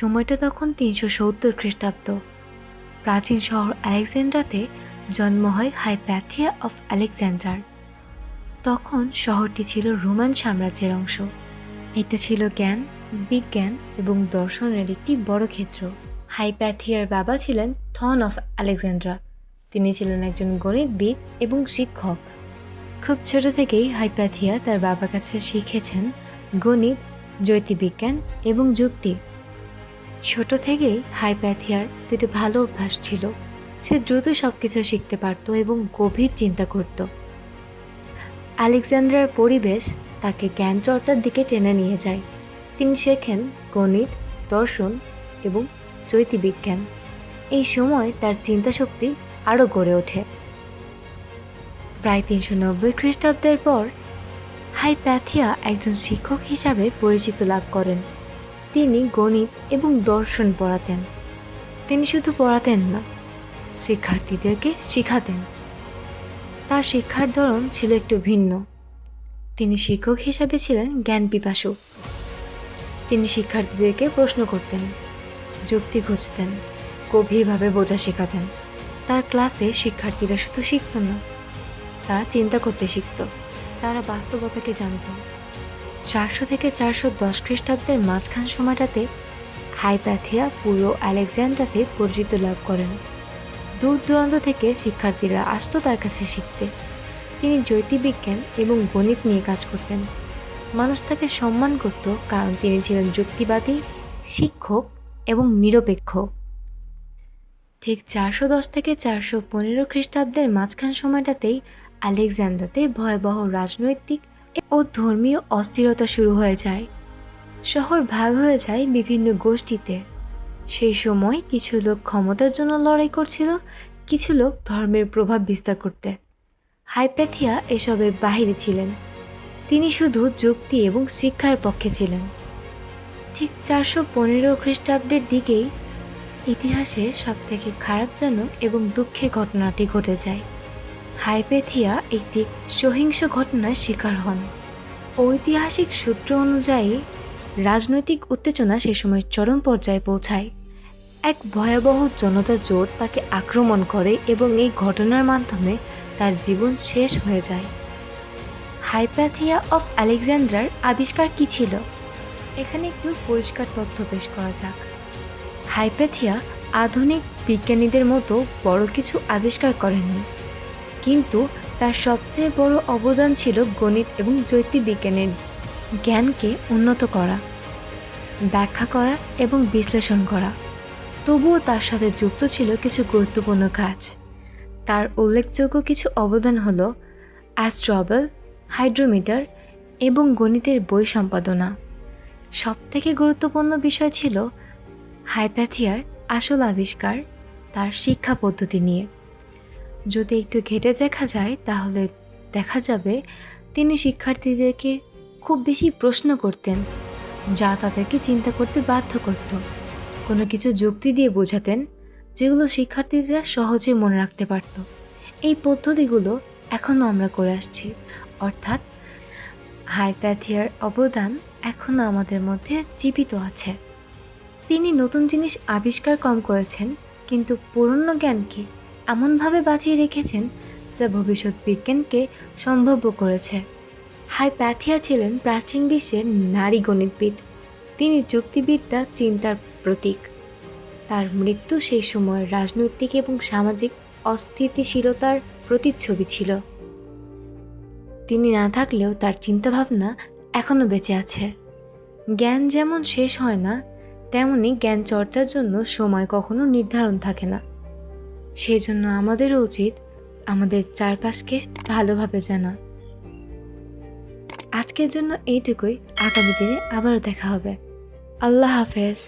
সময়টা তখন 370 খ্রিস্টাব্দ। প্রাচীন শহর আলেকজান্ড্রাতে জন্ম হয় হাইপ্যাথিয়া অফ আলেকজান্ডার। তখন শহরটি ছিল রোমান সাম্রাজ্যের অংশ। এটা ছিল জ্ঞান, বিজ্ঞান এবং দর্শনের একটি বড় ক্ষেত্র। হাইপ্যাথিয়ার বাবা ছিলেন থন অফ আলেকজান্ড্রা। তিনি ছিলেন একজন গণিতবিদ এবং শিক্ষক। খুব ছোট থেকেই হাইপ্যাথিয়া তার বাবার কাছে শিখেছেন গণিত, জ্যোতির্বিজ্ঞান এবং যুক্তি। ছোট থেকেই হাইপ্যাথিয়ার দুটি ভালো অভ্যাস ছিল। সে দ্রুত সবকিছু শিখতে পারত এবং গভীর চিন্তা করত। আলেকজান্ড্রার পরিবেশ তাকে জ্ঞান চর্চার দিকে টেনে নিয়ে যায়। তিনি শেখেন গণিত, দর্শন এবং জ্যোতির্বিজ্ঞান। এই সময় তার চিন্তাশক্তি আরও গড়ে ওঠে। প্রায় 390 খ্রিস্টাব্দের পর হাইপ্যাথিয়া একজন শিক্ষক হিসাবে পরিচিত লাভ করেন। তিনি গণিত এবং দর্শন পড়াতেন। তিনি শুধু পড়াতেন না, শিক্ষার্থীদেরকে শেখাতেন। তার শিক্ষার ধরন ছিল একটু ভিন্ন। তিনি শিক্ষক হিসাবে ছিলেন জ্ঞান পিপাসু। তিনি শিক্ষার্থীদেরকে প্রশ্ন করতেন, যুক্তি খুঁজতেন, গভীরভাবে বোঝা শেখাতেন। তার ক্লাসে শিক্ষার্থীরা শুধু শিখত না, তারা চিন্তা করতে শিখত। তারা বাস্তবতাকে জানত। 400 থেকে 410 খ্রিস্টাব্দের মাঝখান সময়টাতে হাইপ্যাথিয়া পুরো আলেকজান্ড্রাতে পরিচিত লাভ করেন। দূর দূরান্ত থেকে শিক্ষার্থীরা আসতো তার কাছে শিখতে। তিনি জ্যোতির্বিজ্ঞান এবং গণিত নিয়ে কাজ করতেন। মানুষ তাকে সম্মান করত কারণ তিনি ছিলেন যুক্তিবাদী, শিক্ষক এবং নিরপেক্ষ। ঠিক 410 থেকে 415 খ্রিস্টাব্দের মাঝখান সময়টাতেই আলেকজান্ড্রাতে ভয়াবহ রাজনৈতিক ও ধর্মীয় অস্থিরতা শুরু হয়ে যায়। শহর ভাগ হয়ে যায় বিভিন্ন গোষ্ঠীতে। সেই সময় কিছু লোক ক্ষমতার জন্য লড়াই করছিল, কিছু লোক ধর্মের প্রভাব বিস্তার করতে। হাইপ্যাথিয়া এসবের বাহিরে ছিলেন। তিনি শুধু যুক্তি এবং শিক্ষার পক্ষে ছিলেন। ঠিক 415 খ্রিস্টাব্দের দিকেই ইতিহাসে সবথেকে খারাপজনক এবং দুঃখের ঘটনাটি ঘটে যায়। হাইপ্যাথিয়া একটি সহিংস ঘটনার শিকার হন। ঐতিহাসিক সূত্র অনুযায়ী রাজনৈতিক উত্তেজনা সে সময় চরম পর্যায়ে পৌঁছায়। এক ভয়াবহ জনতা জোট তাকে আক্রমণ করে এবং এই ঘটনার মাধ্যমে তার জীবন শেষ হয়ে যায়। হাইপ্যাথিয়া অফ আলেকজান্ড্রার আবিষ্কার কী ছিল? এখানে একটু পরিষ্কার তথ্য পেশ করা যাক। হাইপ্যাথিয়া আধুনিক বিজ্ঞানীদের মতো বড় কিছু আবিষ্কার করেননি, কিন্তু তার সবচেয়ে বড় অবদান ছিল গণিত এবং জ্যোতির্বিজ্ঞানের জ্ঞানকে উন্নত করা, ব্যাখ্যা করা এবং বিশ্লেষণ করা। তবুও তার সাথে যুক্ত ছিল কিছু গুরুত্বপূর্ণ কাজ। তার উল্লেখযোগ্য কিছু অবদান হলো অ্যাস্ট্রোবল, হাইড্রোমিটার এবং গণিতের বই সম্পাদনা। সবথেকে গুরুত্বপূর্ণ বিষয় ছিল হাইপ্যাথিয়ার আসল আবিষ্কার তার শিক্ষা পদ্ধতি নিয়ে। যদি একটু ঘেঁটে দেখা যায় তাহলে দেখা যাবে তিনি শিক্ষার্থীদেরকে খুব বেশি প্রশ্ন করতেন, যা তাদেরকে চিন্তা করতে বাধ্য করত। কোনো কিছু যুক্তি দিয়ে বোঝাতেন যেগুলো শিক্ষার্থীরা সহজে মনে রাখতে পারত। এই পদ্ধতিগুলো এখনও আমরা করে আসছি, অর্থাৎ হাইপ্যাথিয়ার অবদান এখনও আমাদের মধ্যে জীবিত আছে। তিনি নতুন জিনিস আবিষ্কার কম করেছেন, কিন্তু পুরনো জ্ঞানকে এমনভাবে বাঁচিয়ে রেখেছেন যা ভবিষ্যৎ বিজ্ঞানকে সম্ভাব্য করেছে। হাইপ্যাথিয়া ছিলেন প্রাচীন বিশ্বের নারী গণিতবিদ। তিনি যুক্তিবিদ্যা চিন্তার প্রতীক। তার মৃত্যু সেই সময় রাজনৈতিক এবং সামাজিক অস্থিতিশীলতার প্রতিচ্ছবি ছিল। তিনি না থাকলেও তার চিন্তাভাবনা এখনও বেঁচে আছে। জ্ঞান যেমন শেষ হয় না, তেমনি জ্ঞান চর্চার জন্য সময় কখনো নির্ধারণ থাকে না। সেই জন্য আমাদেরও উচিত আমাদের চারপাশকে ভালোভাবে জানা। আজকের জন্য এইটুকুই। আগামী দিনে আবারও দেখা হবে। আল্লাহ হাফেজ।